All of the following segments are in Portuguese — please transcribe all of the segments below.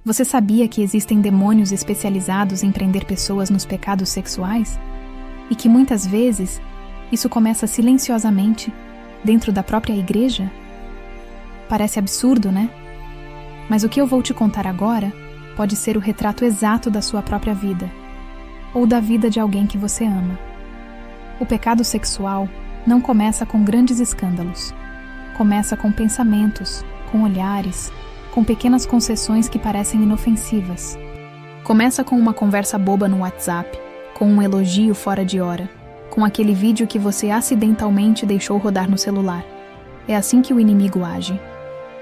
Você sabia que existem demônios especializados em prender pessoas nos pecados sexuais? E que muitas vezes isso começa silenciosamente, dentro da própria igreja? Parece absurdo, né? Mas o que eu vou te contar agora pode ser o retrato exato da sua própria vida, ou da vida de alguém que você ama. O pecado sexual não começa com grandes escândalos. Começa com pensamentos, com olhares, com pequenas concessões que parecem inofensivas. Começa com uma conversa boba no WhatsApp, com um elogio fora de hora, com aquele vídeo que você acidentalmente deixou rodar no celular. É assim que o inimigo age.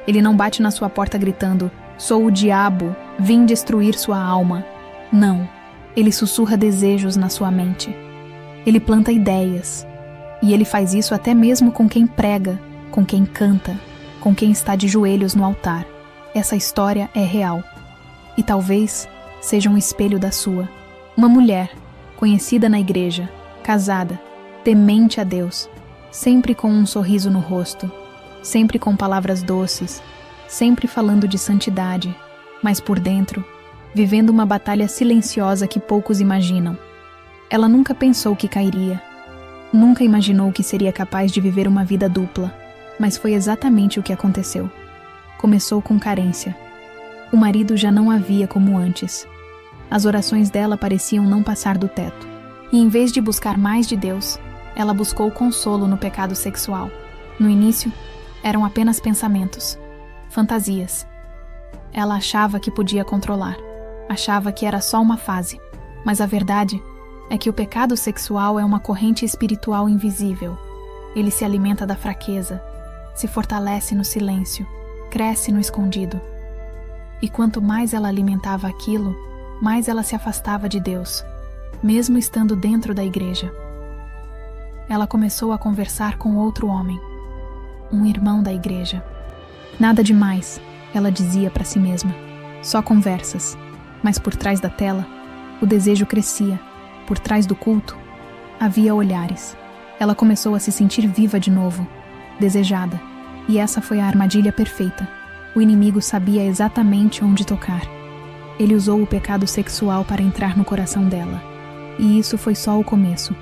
Ele não bate na sua porta gritando: "Sou o diabo, vim destruir sua alma." Não. Ele sussurra desejos na sua mente. Ele planta ideias. E ele faz isso até mesmo com quem prega, com quem canta, com quem está de joelhos no altar. Essa história é real. E talvez seja um espelho da sua. Uma mulher, conhecida na igreja, casada, temente a Deus, sempre com um sorriso no rosto, sempre com palavras doces, sempre falando de santidade, mas por dentro, vivendo uma batalha silenciosa que poucos imaginam. Ela nunca pensou que cairia. Nunca imaginou que seria capaz de viver uma vida dupla, mas foi exatamente o que aconteceu. Começou com carência. O marido já não a via como antes. As orações dela pareciam não passar do teto. E em vez de buscar mais de Deus, ela buscou consolo no pecado sexual. No início, eram apenas pensamentos, fantasias. Ela achava que podia controlar. Achava que era só uma fase. Mas a verdade é que o pecado sexual é uma corrente espiritual invisível. Ele se alimenta da fraqueza, se fortalece no silêncio, cresce no escondido. E quanto mais ela alimentava aquilo, mais ela se afastava de Deus, mesmo estando dentro da igreja. Ela começou a conversar com outro homem, um irmão da igreja. Nada demais, ela dizia para si mesma, só conversas. Mas por trás da tela, o desejo crescia. Por trás do culto, havia olhares. Ela começou a se sentir viva de novo, desejada. E essa foi a armadilha perfeita. O inimigo sabia exatamente onde tocar. Ele usou o pecado sexual para entrar no coração dela. E isso foi só o começo.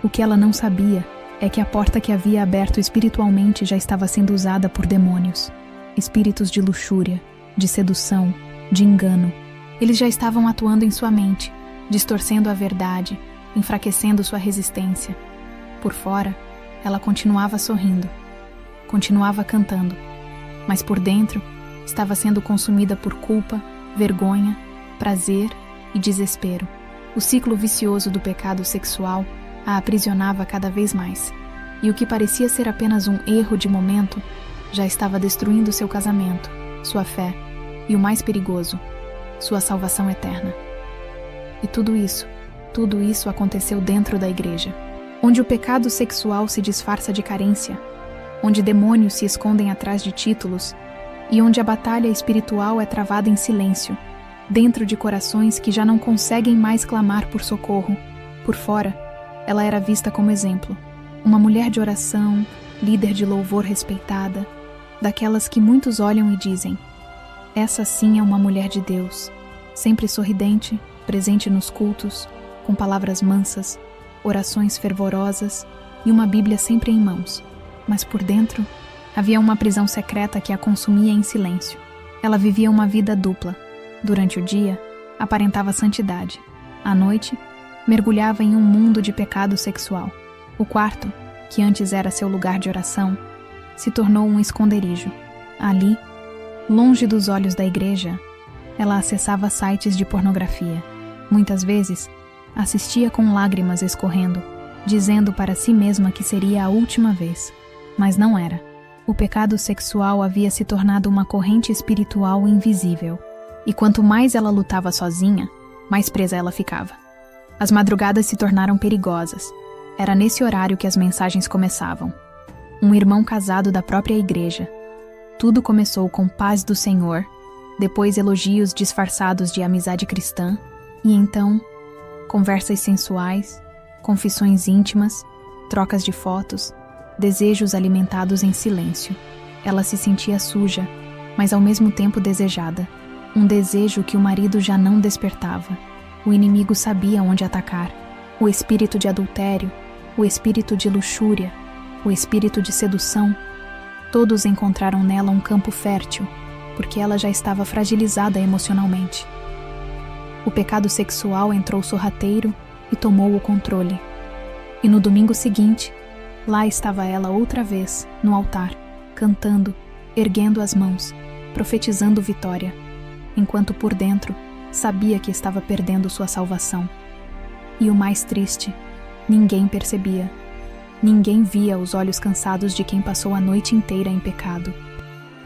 O que ela não sabia é que a porta que havia aberto espiritualmente já estava sendo usada por demônios. Espíritos de luxúria, de sedução, de engano. Eles já estavam atuando em sua mente, distorcendo a verdade, enfraquecendo sua resistência. Por fora, ela continuava sorrindo, continuava cantando, mas por dentro estava sendo consumida por culpa, vergonha, prazer e desespero. O ciclo vicioso do pecado sexual a aprisionava cada vez mais, e o que parecia ser apenas um erro de momento já estava destruindo seu casamento, sua fé e, o mais perigoso, sua salvação eterna. E tudo isso aconteceu dentro da igreja, onde o pecado sexual se disfarça de carência, onde demônios se escondem atrás de títulos e onde a batalha espiritual é travada em silêncio, dentro de corações que já não conseguem mais clamar por socorro. Por fora, ela era vista como exemplo, uma mulher de oração, líder de louvor respeitada, daquelas que muitos olham e dizem: essa sim é uma mulher de Deus, sempre sorridente, presente nos cultos, com palavras mansas, orações fervorosas e uma Bíblia sempre em mãos. Mas por dentro, havia uma prisão secreta que a consumia em silêncio. Ela vivia uma vida dupla. Durante o dia, aparentava santidade. À noite, mergulhava em um mundo de pecado sexual. O quarto, que antes era seu lugar de oração, se tornou um esconderijo. Ali, longe dos olhos da igreja, ela acessava sites de pornografia. Muitas vezes, assistia com lágrimas escorrendo, dizendo para si mesma que seria a última vez. Mas não era. O pecado sexual havia se tornado uma corrente espiritual invisível. E quanto mais ela lutava sozinha, mais presa ela ficava. As madrugadas se tornaram perigosas. Era nesse horário que as mensagens começavam. Um irmão casado da própria igreja. Tudo começou com paz do Senhor, depois elogios disfarçados de amizade cristã, e então, conversas sensuais, confissões íntimas, trocas de fotos, desejos alimentados em silêncio. Ela se sentia suja, mas ao mesmo tempo desejada. Um desejo que o marido já não despertava. O inimigo sabia onde atacar. O espírito de adultério, o espírito de luxúria, o espírito de sedução, todos encontraram nela um campo fértil, porque ela já estava fragilizada emocionalmente. O pecado sexual entrou sorrateiro e tomou o controle. E no domingo seguinte, lá estava ela outra vez, no altar, cantando, erguendo as mãos, profetizando vitória, enquanto por dentro sabia que estava perdendo sua salvação. E o mais triste, ninguém percebia. Ninguém via os olhos cansados de quem passou a noite inteira em pecado.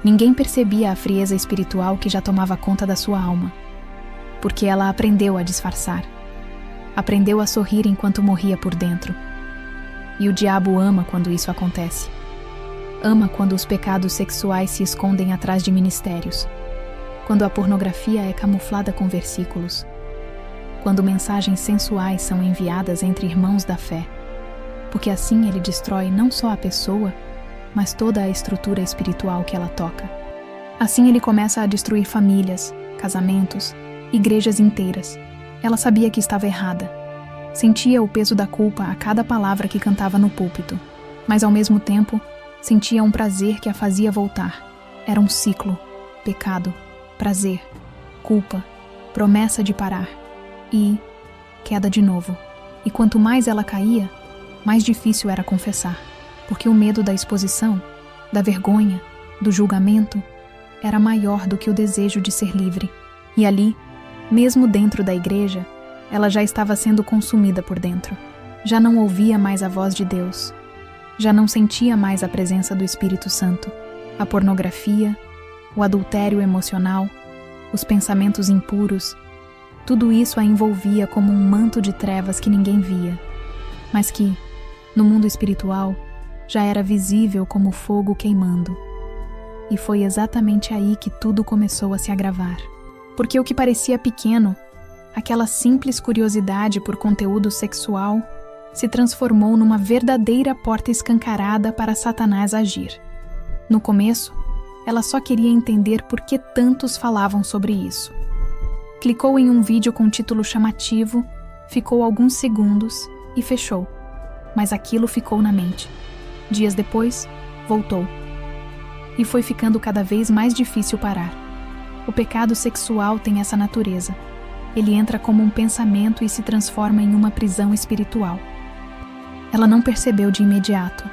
Ninguém percebia a frieza espiritual que já tomava conta da sua alma, porque ela aprendeu a disfarçar. Aprendeu a sorrir enquanto morria por dentro. E o diabo ama quando isso acontece. Ama quando os pecados sexuais se escondem atrás de ministérios. Quando a pornografia é camuflada com versículos. Quando mensagens sensuais são enviadas entre irmãos da fé. Porque assim ele destrói não só a pessoa, mas toda a estrutura espiritual que ela toca. Assim ele começa a destruir famílias, casamentos, igrejas inteiras. Ela sabia que estava errada. Sentia o peso da culpa a cada palavra que cantava no púlpito, mas ao mesmo tempo sentia um prazer que a fazia voltar. Era um ciclo: pecado, prazer, culpa, promessa de parar e queda de novo. E quanto mais ela caía, mais difícil era confessar, porque o medo da exposição, da vergonha, do julgamento, era maior do que o desejo de ser livre. E ali, mesmo dentro da igreja, ela já estava sendo consumida por dentro. Já não ouvia mais a voz de Deus. Já não sentia mais a presença do Espírito Santo. A pornografia, o adultério emocional, os pensamentos impuros, tudo isso a envolvia como um manto de trevas que ninguém via, mas que, no mundo espiritual, já era visível como fogo queimando. E foi exatamente aí que tudo começou a se agravar. Porque o que parecia pequeno, aquela simples curiosidade por conteúdo sexual, se transformou numa verdadeira porta escancarada para Satanás agir. No começo, ela só queria entender por que tantos falavam sobre isso. Clicou em um vídeo com título chamativo, ficou alguns segundos e fechou. Mas aquilo ficou na mente. Dias depois, voltou. E foi ficando cada vez mais difícil parar. O pecado sexual tem essa natureza. Ele entra como um pensamento e se transforma em uma prisão espiritual. Ela não percebeu de imediato,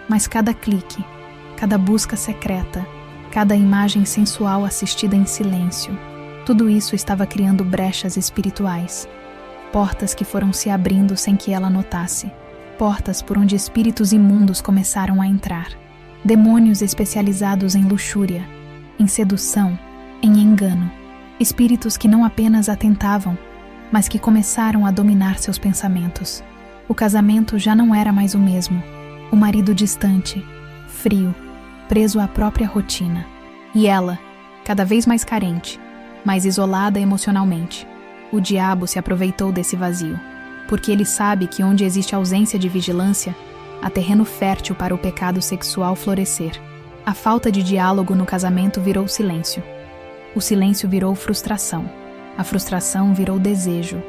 mas cada clique, cada busca secreta, cada imagem sensual assistida em silêncio, tudo isso estava criando brechas espirituais. Portas que foram se abrindo sem que ela notasse. Portas por onde espíritos imundos começaram a entrar. Demônios especializados em luxúria, em sedução, em engano. Espíritos que não apenas a tentavam, mas que começaram a dominar seus pensamentos. O casamento já não era mais o mesmo. O marido distante, frio, preso à própria rotina. E ela, cada vez mais carente, mais isolada emocionalmente. O diabo se aproveitou desse vazio, porque ele sabe que onde existe ausência de vigilância, há terreno fértil para o pecado sexual florescer. A falta de diálogo no casamento virou silêncio. O silêncio virou frustração. A frustração virou desejo.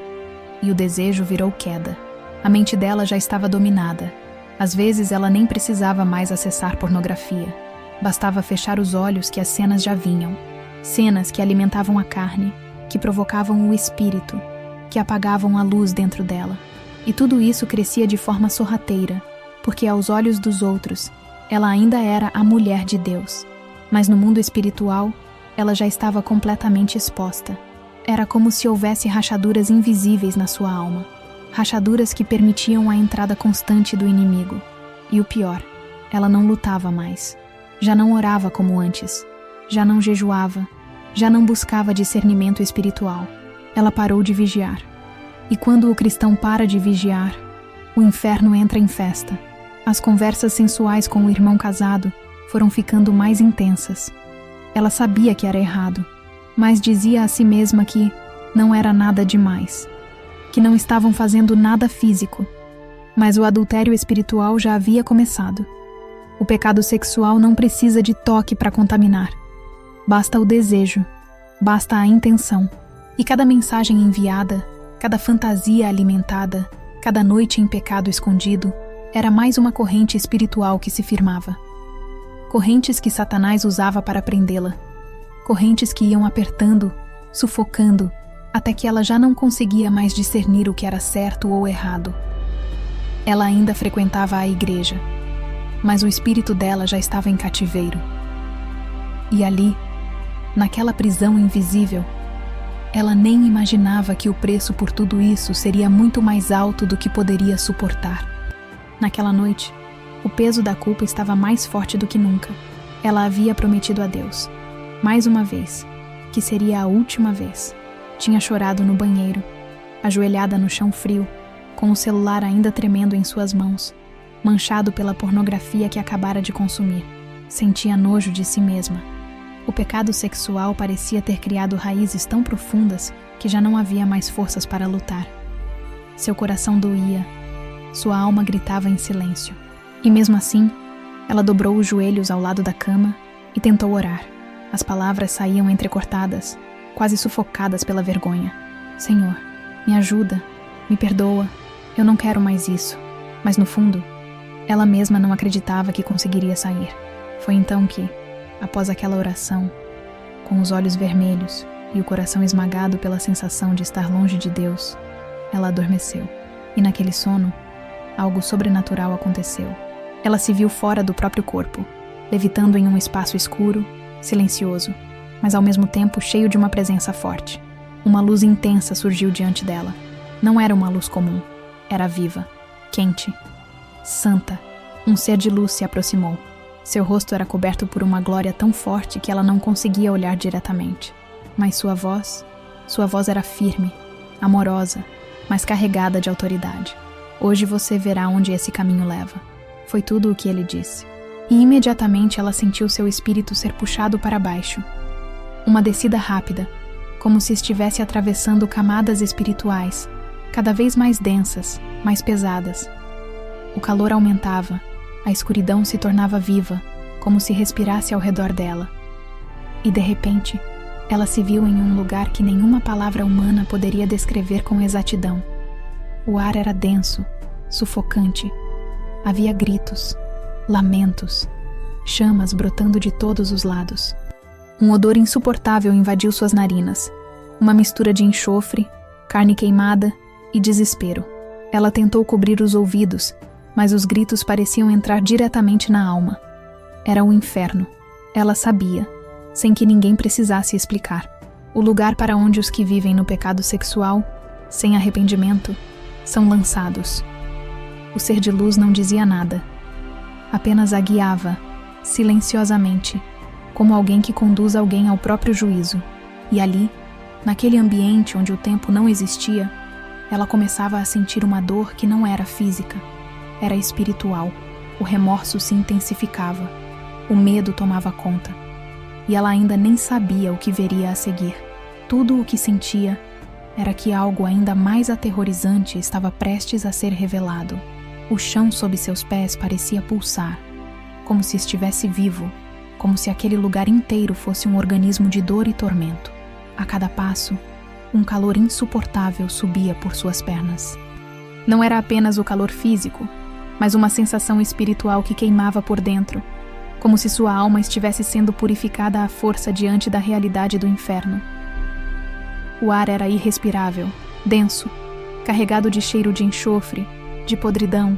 E o desejo virou queda. A mente dela já estava dominada. Às vezes ela nem precisava mais acessar pornografia. Bastava fechar os olhos que as cenas já vinham. Cenas que alimentavam a carne, que provocavam o espírito, que apagavam a luz dentro dela. E tudo isso crescia de forma sorrateira, porque aos olhos dos outros, ela ainda era a mulher de Deus. Mas no mundo espiritual, ela já estava completamente exposta. Era como se houvesse rachaduras invisíveis na sua alma. Rachaduras que permitiam a entrada constante do inimigo. E o pior, ela não lutava mais. Já não orava como antes. Já não jejuava. Já não buscava discernimento espiritual. Ela parou de vigiar. E quando o cristão para de vigiar, o inferno entra em festa. As conversas sensuais com o irmão casado foram ficando mais intensas. Ela sabia que era errado, mas dizia a si mesma que não era nada demais, que não estavam fazendo nada físico, mas o adultério espiritual já havia começado. O pecado sexual não precisa de toque para contaminar. Basta o desejo, Basta a intenção. E cada mensagem enviada, cada fantasia alimentada, cada noite em pecado escondido, era mais uma corrente espiritual que se firmava. Correntes que Satanás usava para prendê-la. Correntes que iam apertando, sufocando, até que ela já não conseguia mais discernir o que era certo ou errado. Ela ainda frequentava a igreja, mas o espírito dela já estava em cativeiro. E ali, naquela prisão invisível, ela nem imaginava que o preço por tudo isso seria muito mais alto do que poderia suportar. Naquela noite, o peso da culpa estava mais forte do que nunca. Ela havia prometido a Deus, mais uma vez, que seria a última vez. Tinha chorado no banheiro, ajoelhada no chão frio, com o celular ainda tremendo em suas mãos, manchado pela pornografia que acabara de consumir. Sentia nojo de si mesma. O pecado sexual parecia ter criado raízes tão profundas que já não havia mais forças para lutar. Seu coração doía, sua alma gritava em silêncio. E mesmo assim, ela dobrou os joelhos ao lado da cama e tentou orar. As palavras saíam entrecortadas, quase sufocadas pela vergonha. Senhor, me ajuda, me perdoa, eu não quero mais isso. Mas no fundo, ela mesma não acreditava que conseguiria sair. Foi então que, após aquela oração, com os olhos vermelhos e o coração esmagado pela sensação de estar longe de Deus, ela adormeceu. E naquele sono, algo sobrenatural aconteceu. Ela se viu fora do próprio corpo, levitando em um espaço escuro, silencioso, mas ao mesmo tempo cheio de uma presença forte. Uma luz intensa surgiu diante dela. Não era uma luz comum, era viva, quente, santa. Um ser de luz se aproximou. Seu rosto era coberto por uma glória tão forte que ela não conseguia olhar diretamente. Mas sua voz era firme, amorosa, mas carregada de autoridade. Hoje você verá onde esse caminho leva. Foi tudo o que ele disse. E imediatamente ela sentiu seu espírito ser puxado para baixo. Uma descida rápida, como se estivesse atravessando camadas espirituais, cada vez mais densas, mais pesadas. O calor aumentava. A escuridão se tornava viva, como se respirasse ao redor dela. E de repente, ela se viu em um lugar que nenhuma palavra humana poderia descrever com exatidão. O ar era denso, sufocante. Havia gritos, lamentos, chamas brotando de todos os lados. Um odor insuportável invadiu suas narinas, uma mistura de enxofre, carne queimada e desespero. Ela tentou cobrir os ouvidos, mas os gritos pareciam entrar diretamente na alma. Era o inferno. Ela sabia, sem que ninguém precisasse explicar. O lugar para onde os que vivem no pecado sexual, sem arrependimento, são lançados. O ser de luz não dizia nada. Apenas a guiava, silenciosamente, como alguém que conduz alguém ao próprio juízo. E ali, naquele ambiente onde o tempo não existia, ela começava a sentir uma dor que não era física. Era espiritual. O remorso se intensificava. O medo tomava conta. E ela ainda nem sabia o que veria a seguir. Tudo o que sentia era que algo ainda mais aterrorizante estava prestes a ser revelado. O chão sob seus pés parecia pulsar, como se estivesse vivo, como se aquele lugar inteiro fosse um organismo de dor e tormento. A cada passo, um calor insuportável subia por suas pernas. Não era apenas o calor físico, mas uma sensação espiritual que queimava por dentro, como se sua alma estivesse sendo purificada à força diante da realidade do inferno. O ar era irrespirável, denso, carregado de cheiro de enxofre, de podridão,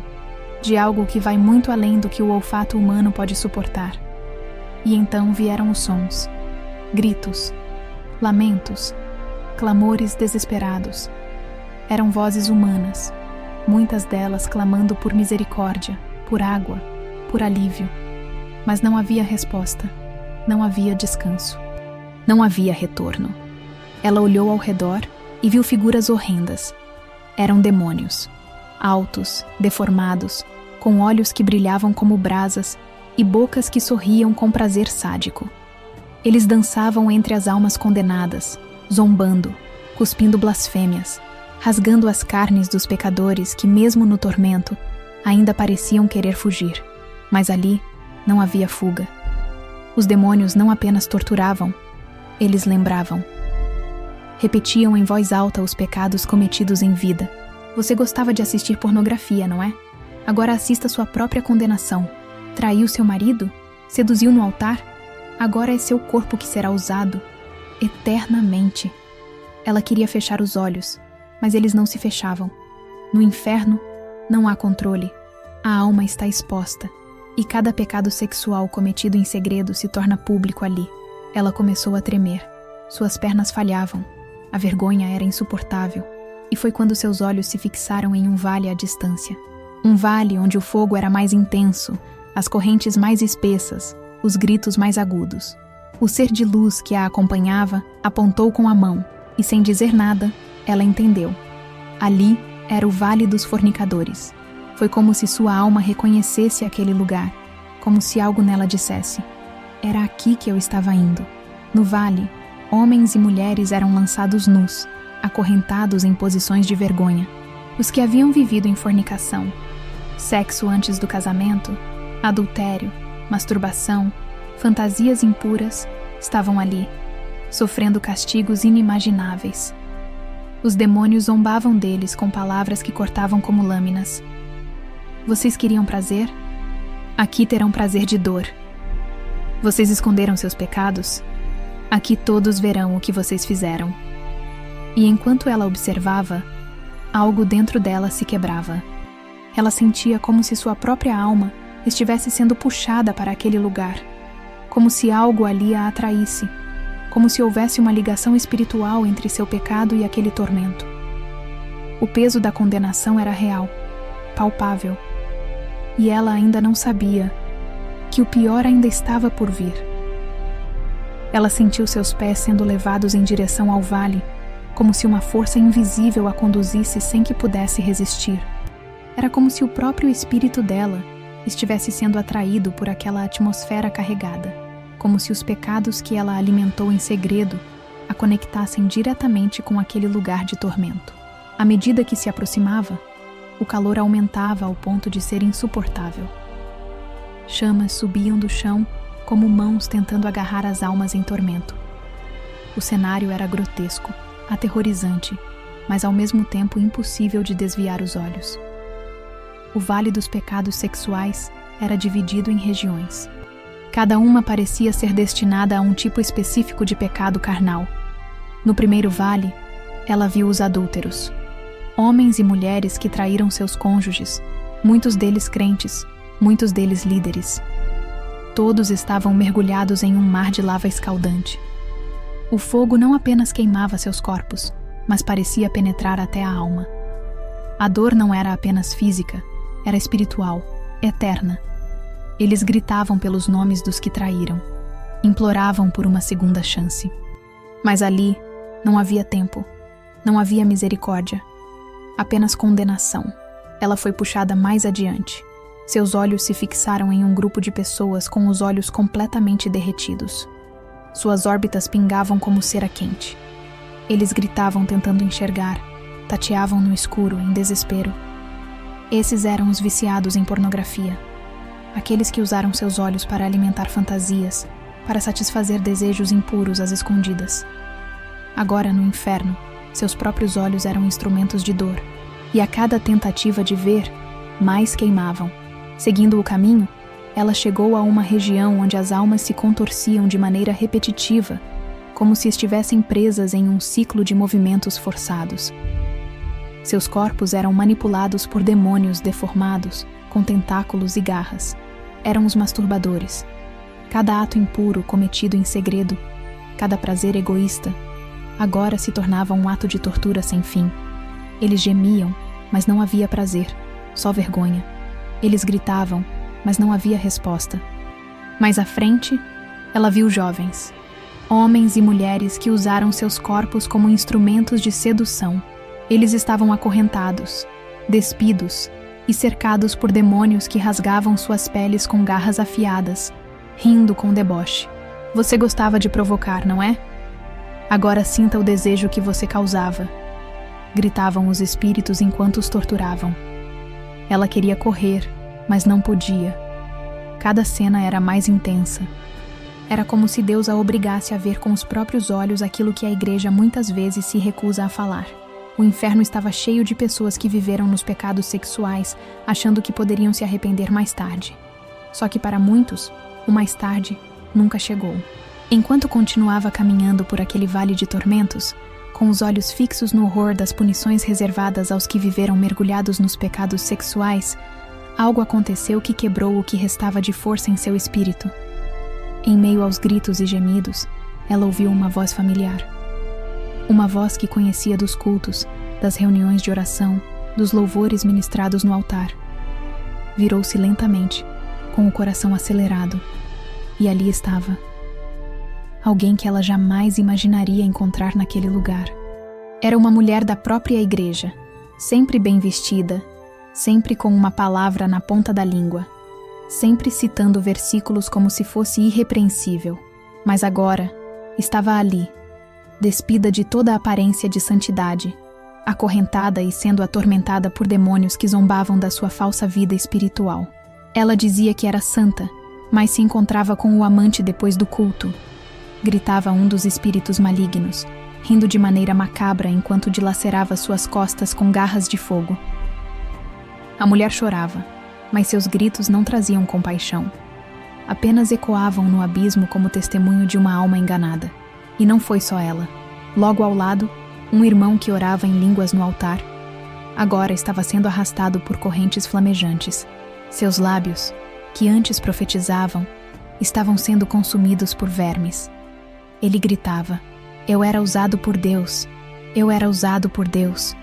de algo que vai muito além do que o olfato humano pode suportar. E então vieram os sons, gritos, lamentos, clamores desesperados. Eram vozes humanas, muitas delas clamando por misericórdia, por água, por alívio. Mas não havia resposta, não havia descanso, não havia retorno. Ela olhou ao redor e viu figuras horrendas. Eram demônios, altos, deformados, com olhos que brilhavam como brasas e bocas que sorriam com prazer sádico. Eles dançavam entre as almas condenadas, zombando, cuspindo blasfêmias, rasgando as carnes dos pecadores que, mesmo no tormento, ainda pareciam querer fugir. Mas ali não havia fuga. Os demônios não apenas torturavam, eles lembravam. Repetiam em voz alta os pecados cometidos em vida. Você gostava de assistir pornografia, não é? Agora assista sua própria condenação. Traiu seu marido? Seduziu no altar? Agora é seu corpo que será usado eternamente. Ela queria fechar os olhos, mas eles não se fechavam. No inferno, não há controle. A alma está exposta, e cada pecado sexual cometido em segredo se torna público ali. Ela começou a tremer. Suas pernas falhavam. A vergonha era insuportável. E foi quando seus olhos se fixaram em um vale à distância. Um vale onde o fogo era mais intenso, as correntes mais espessas, os gritos mais agudos. O ser de luz que a acompanhava apontou com a mão, e sem dizer nada, ela entendeu. Ali era o Vale dos Fornicadores. Foi como se sua alma reconhecesse aquele lugar, como se algo nela dissesse: era aqui que eu estava indo. No vale, homens e mulheres eram lançados nus, acorrentados em posições de vergonha. Os que haviam vivido em fornicação, sexo antes do casamento, adultério, masturbação, fantasias impuras, estavam ali, sofrendo castigos inimagináveis. Os demônios zombavam deles com palavras que cortavam como lâminas. Vocês queriam prazer? Aqui terão prazer de dor. Vocês esconderam seus pecados? Aqui todos verão o que vocês fizeram. E enquanto ela observava, algo dentro dela se quebrava. Ela sentia como se sua própria alma estivesse sendo puxada para aquele lugar, como se algo ali a atraísse, como se houvesse uma ligação espiritual entre seu pecado e aquele tormento. O peso da condenação era real, palpável, e ela ainda não sabia que o pior ainda estava por vir. Ela sentiu seus pés sendo levados em direção ao vale, como se uma força invisível a conduzisse sem que pudesse resistir. Era como se o próprio espírito dela estivesse sendo atraído por aquela atmosfera carregada, como se os pecados que ela alimentou em segredo a conectassem diretamente com aquele lugar de tormento. À medida que se aproximava, o calor aumentava ao ponto de ser insuportável. Chamas subiam do chão como mãos tentando agarrar as almas em tormento. O cenário era grotesco, aterrorizante, mas ao mesmo tempo impossível de desviar os olhos. O Vale dos Pecados Sexuais era dividido em regiões. Cada uma parecia ser destinada a um tipo específico de pecado carnal. No primeiro vale, ela viu os adúlteros. Homens e mulheres que traíram seus cônjuges, muitos deles crentes, muitos deles líderes. Todos estavam mergulhados em um mar de lava escaldante. O fogo não apenas queimava seus corpos, mas parecia penetrar até a alma. A dor não era apenas física, era espiritual, eterna. Eles gritavam pelos nomes dos que traíram, imploravam por uma segunda chance. Mas ali não havia tempo, não havia misericórdia, apenas condenação. Ela foi puxada mais adiante. Seus olhos se fixaram em um grupo de pessoas com os olhos completamente derretidos. Suas órbitas pingavam como cera quente. Eles gritavam tentando enxergar, tateavam no escuro, em desespero. Esses eram os viciados em pornografia. Aqueles que usaram seus olhos para alimentar fantasias, para satisfazer desejos impuros às escondidas. Agora, no inferno, seus próprios olhos eram instrumentos de dor, e a cada tentativa de ver, mais queimavam. Seguindo o caminho, ela chegou a uma região onde as almas se contorciam de maneira repetitiva, como se estivessem presas em um ciclo de movimentos forçados. Seus corpos eram manipulados por demônios deformados, com tentáculos e garras. Eram os masturbadores. Cada ato impuro cometido em segredo, cada prazer egoísta, agora se tornava um ato de tortura sem fim. Eles gemiam, mas não havia prazer, só vergonha. Eles gritavam, mas não havia resposta. Mais à frente, ela viu jovens, homens e mulheres que usaram seus corpos como instrumentos de sedução. Eles estavam acorrentados, despidos e cercados por demônios que rasgavam suas peles com garras afiadas, rindo com deboche. Você gostava de provocar, não é? Agora sinta o desejo que você causava. Gritavam os espíritos enquanto os torturavam. Ela queria correr, mas não podia. Cada cena era mais intensa. Era como se Deus a obrigasse a ver com os próprios olhos aquilo que a igreja muitas vezes se recusa a falar. O inferno estava cheio de pessoas que viveram nos pecados sexuais, achando que poderiam se arrepender mais tarde. Só que para muitos, o mais tarde nunca chegou. Enquanto continuava caminhando por aquele vale de tormentos, com os olhos fixos no horror das punições reservadas aos que viveram mergulhados nos pecados sexuais, algo aconteceu que quebrou o que restava de força em seu espírito. Em meio aos gritos e gemidos, ela ouviu uma voz familiar. Uma voz que conhecia dos cultos, das reuniões de oração, dos louvores ministrados no altar. Virou-se lentamente, com o coração acelerado, e ali estava. Alguém que ela jamais imaginaria encontrar naquele lugar. Era uma mulher da própria igreja, sempre bem vestida, sempre com uma palavra na ponta da língua, sempre citando versículos como se fosse irrepreensível, mas agora estava ali, despida de toda a aparência de santidade, acorrentada e sendo atormentada por demônios que zombavam da sua falsa vida espiritual. Ela dizia que era santa, mas se encontrava com o amante depois do culto. Gritava um dos espíritos malignos, rindo de maneira macabra enquanto dilacerava suas costas com garras de fogo. A mulher chorava, mas seus gritos não traziam compaixão. Apenas ecoavam no abismo como testemunho de uma alma enganada. E não foi só ela. Logo ao lado, um irmão que orava em línguas no altar, agora estava sendo arrastado por correntes flamejantes. Seus lábios, que antes profetizavam, estavam sendo consumidos por vermes. Ele gritava: "Eu era usado por Deus! Eu era usado por Deus!"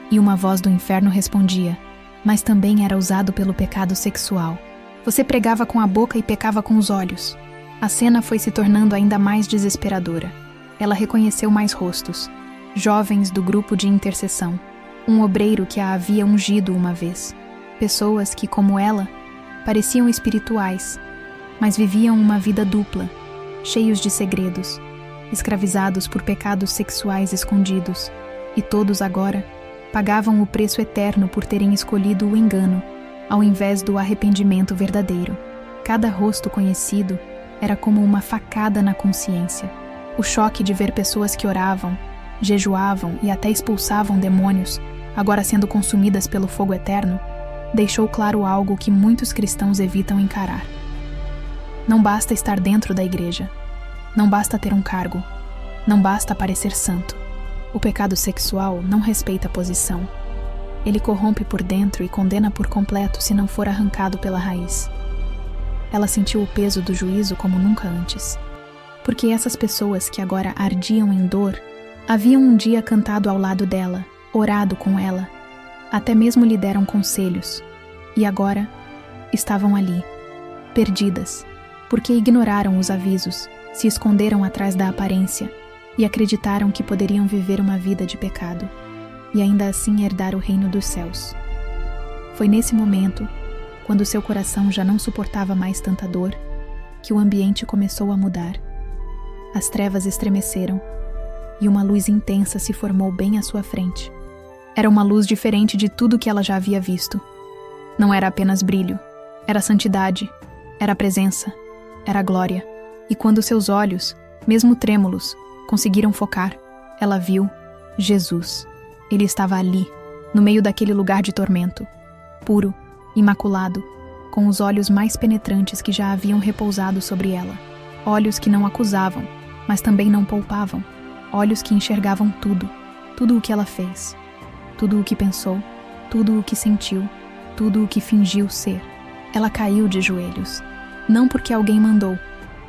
E uma voz do inferno respondia: "Mas também era usado pelo pecado sexual. Você pregava com a boca e pecava com os olhos." A cena foi se tornando ainda mais desesperadora. Ela reconheceu mais rostos. Jovens do grupo de intercessão. Um obreiro que a havia ungido uma vez. Pessoas que, como ela, pareciam espirituais, mas viviam uma vida dupla, cheios de segredos, escravizados por pecados sexuais escondidos, e todos agora pagavam o preço eterno por terem escolhido o engano, ao invés do arrependimento verdadeiro. Cada rosto conhecido era como uma facada na consciência. O choque de ver pessoas que oravam, jejuavam e até expulsavam demônios, agora sendo consumidas pelo fogo eterno, deixou claro algo que muitos cristãos evitam encarar. Não basta estar dentro da igreja. Não basta ter um cargo. Não basta parecer santo. O pecado sexual não respeita a posição. Ele corrompe por dentro e condena por completo se não for arrancado pela raiz. Ela sentiu o peso do juízo como nunca antes. Porque essas pessoas que agora ardiam em dor, haviam um dia cantado ao lado dela, orado com ela, até mesmo lhe deram conselhos, e agora estavam ali, perdidas, porque ignoraram os avisos, se esconderam atrás da aparência e acreditaram que poderiam viver uma vida de pecado, e ainda assim herdar o reino dos céus. Foi nesse momento, quando seu coração já não suportava mais tanta dor, que o ambiente começou a mudar. As trevas estremeceram, e uma luz intensa se formou bem à sua frente. Era uma luz diferente de tudo que ela já havia visto. Não era apenas brilho, era santidade, era presença, era glória. E quando seus olhos, mesmo trêmulos, conseguiram focar, ela viu Jesus. Ele estava ali, no meio daquele lugar de tormento, puro, imaculado, com os olhos mais penetrantes que já haviam repousado sobre ela. Olhos que não acusavam, mas também não poupavam. Olhos que enxergavam tudo, tudo o que ela fez, tudo o que pensou, tudo o que sentiu, tudo o que fingiu ser. Ela caiu de joelhos, não porque alguém mandou,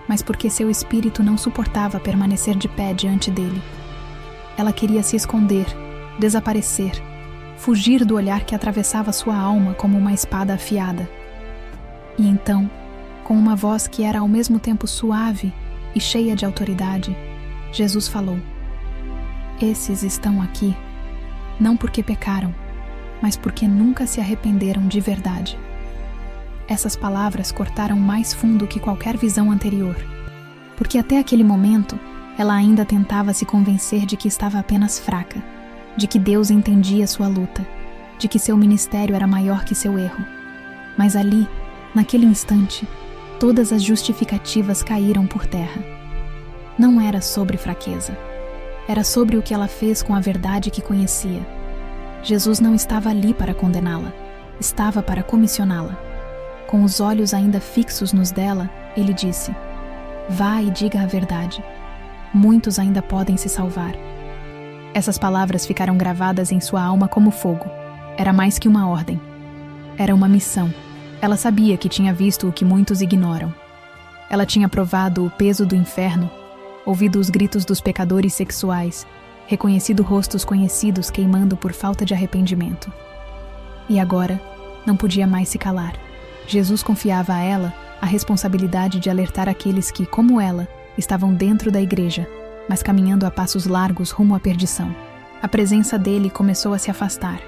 mas porque seu espírito não suportava permanecer de pé diante dele. Ela queria se esconder, desaparecer, fugir do olhar que atravessava sua alma como uma espada afiada. E então, com uma voz que era ao mesmo tempo suave e cheia de autoridade, Jesus falou: "Esses estão aqui, não porque pecaram, mas porque nunca se arrependeram de verdade." Essas palavras cortaram mais fundo que qualquer visão anterior, porque até aquele momento, ela ainda tentava se convencer de que estava apenas fraca, de que Deus entendia sua luta, de que seu ministério era maior que seu erro. Mas ali, naquele instante, Todas as justificativas caíram por terra. Não era sobre fraqueza. Era sobre o que ela fez com a verdade que conhecia. Jesus não estava ali para condená-la, estava para comissioná-la. Com os olhos ainda fixos nos dela, ele disse: vá e diga a verdade. Muitos ainda podem se salvar. Essas palavras ficaram gravadas em sua alma como fogo. Era mais que uma ordem. Era uma missão. Ela sabia que tinha visto o que muitos ignoram. Ela tinha provado o peso do inferno, ouvido os gritos dos pecadores sexuais, reconhecido rostos conhecidos queimando por falta de arrependimento. E agora, não podia mais se calar. Jesus confiava a ela a responsabilidade de alertar aqueles que, como ela, estavam dentro da igreja, mas caminhando a passos largos rumo à perdição. A presença dele começou a se afastar,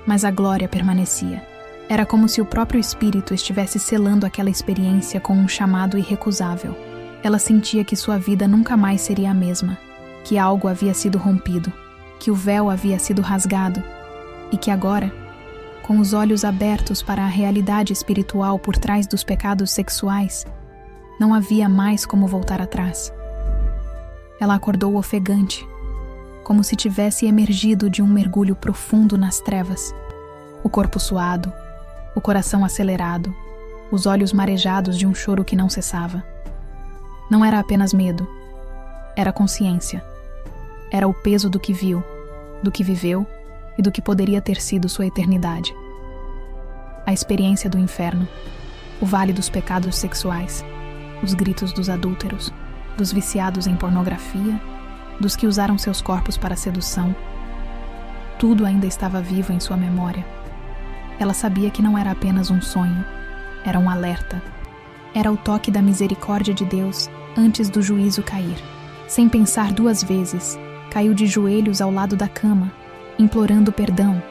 mas a glória permanecia. Era como se o próprio Espírito estivesse selando aquela experiência com um chamado irrecusável. Ela sentia que sua vida nunca mais seria a mesma, que algo havia sido rompido, que o véu havia sido rasgado e que agora, com os olhos abertos para a realidade espiritual por trás dos pecados sexuais, não havia mais como voltar atrás. Ela acordou ofegante, como se tivesse emergido de um mergulho profundo nas trevas. O corpo suado, o coração acelerado, os olhos marejados de um choro que não cessava. Não era apenas medo, era consciência. Era o peso do que viu, do que viveu e do que poderia ter sido sua eternidade. A experiência do inferno, o vale dos pecados sexuais, os gritos dos adúlteros, dos viciados em pornografia, dos que usaram seus corpos para sedução. Tudo ainda estava vivo em sua memória. Ela sabia que não era apenas um sonho, era um alerta. Era o toque da misericórdia de Deus antes do juízo cair. Sem pensar duas vezes, caiu de joelhos ao lado da cama, implorando perdão,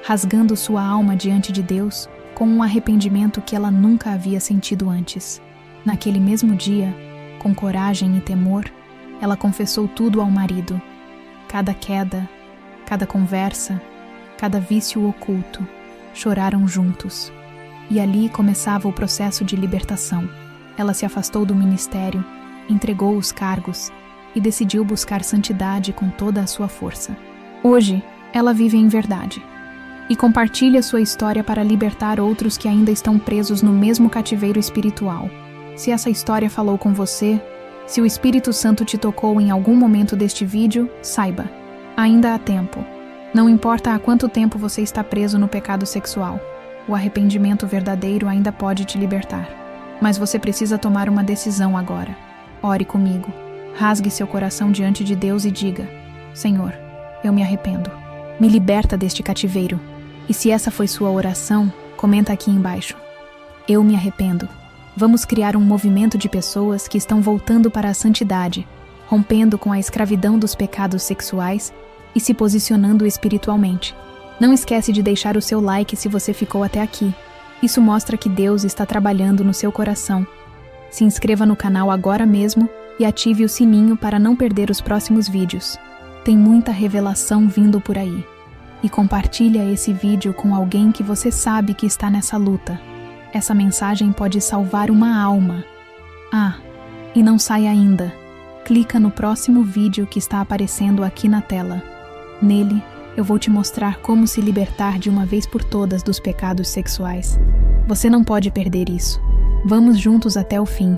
rasgando sua alma diante de Deus com um arrependimento que ela nunca havia sentido antes. Naquele mesmo dia, com coragem e temor, ela confessou tudo ao marido. Cada queda, cada conversa, cada vício oculto, choraram juntos. E ali começava o processo de libertação. Ela se afastou do ministério, entregou os cargos e decidiu buscar santidade com toda a sua força. Hoje, ela vive em verdade e compartilha sua história para libertar outros que ainda estão presos no mesmo cativeiro espiritual. Se essa história falou com você, se o Espírito Santo te tocou em algum momento deste vídeo, saiba, ainda há tempo. Não importa há quanto tempo você está preso no pecado sexual, o arrependimento verdadeiro ainda pode te libertar. Mas você precisa tomar uma decisão agora. Ore comigo, rasgue seu coração diante de Deus e diga: Senhor, eu me arrependo. Me liberta deste cativeiro. E se essa foi sua oração, comenta aqui embaixo: eu me arrependo. Vamos criar um movimento de pessoas que estão voltando para a santidade, rompendo com a escravidão dos pecados sexuais e se posicionando espiritualmente. Não esquece de deixar o seu like se você ficou até aqui. Isso mostra que Deus está trabalhando no seu coração. Se inscreva no canal agora mesmo e ative o sininho para não perder os próximos vídeos. Tem muita revelação vindo por aí. E compartilha esse vídeo com alguém que você sabe que está nessa luta. Essa mensagem pode salvar uma alma. Ah, e não sai ainda. Clica no próximo vídeo que está aparecendo aqui na tela. Nele, eu vou te mostrar como se libertar de uma vez por todas dos pecados sexuais. Você não pode perder isso. Vamos juntos até o fim.